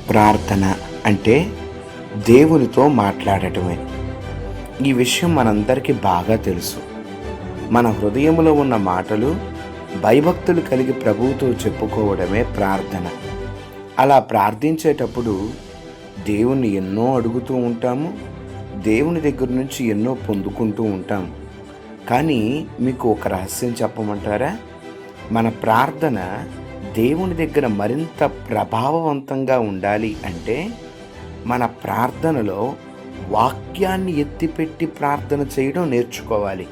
ప్రార్థన అంటే దేవునితో మాట్లాడటమే. ఈ విషయం మనందరికీ బాగా తెలుసు. మన హృదయంలో ఉన్న మాటలు భయభక్తులు కలిగి ప్రభువుతో చెప్పుకోవడమే ప్రార్థన. అలా ప్రార్థించేటప్పుడు దేవుణ్ణి ఎన్నో అడుగుతూ ఉంటాము, దేవుని దగ్గర నుంచి ఎన్నో పొందుకుంటూ ఉంటాము. కానీ మీకు ఒక రహస్యం చెప్పమంటారా? మన ప్రార్థన దేవుని దగ్గర మరింత ప్రభావవంతంగా ఉండాలి అంటే మన ప్రార్థనలో వాక్యాన్ని ఎత్తిపెట్టి ప్రార్థన చేయడం నేర్చుకోవాలి.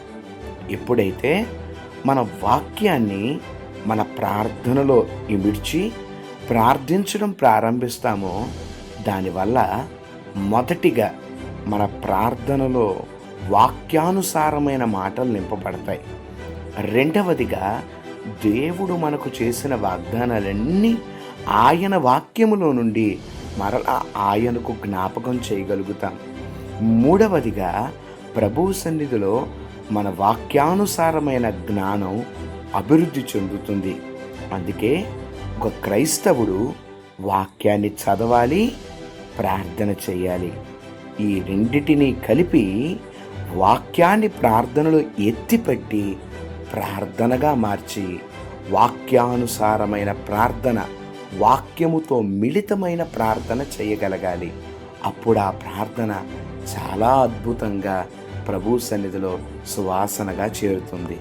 ఎప్పుడైతే మన వాక్యాన్ని మన ప్రార్థనలో ఇమిడ్చి ప్రార్థించడం ప్రారంభిస్తామో దానివల్ల మొదటిగా మన ప్రార్థనలో వాక్యానుసారమైన మాటలు నింపబడతాయి. రెండవదిగా దేవుడు మనకు చేసిన వాగ్దానాలన్నీ ఆయన వాక్యములో నుండి మరలా ఆయనకు జ్ఞాపకం చేయగలుగుతాం. మూడవదిగా ప్రభువు సన్నిధిలో మన వాక్యానుసారమైన జ్ఞానం అభివృద్ధి చెందుతుంది. అందుకే ఒక క్రైస్తవుడు వాక్యాన్ని చదవాలి, ప్రార్థన చేయాలి. ఈ రెండిటినీ కలిపి వాక్యాన్ని ప్రార్థనలో ఎత్తిపెట్టి ప్రార్థనగా మార్చి వాక్యానుసారమైన ప్రార్థన, వాక్యముతో మిళితమైన ప్రార్థన చేయగలగాలి. అప్పుడు ఆ ప్రార్థన చాలా అద్భుతంగా ప్రభు సన్నిధిలో సువాసనగా చేరుతుంది.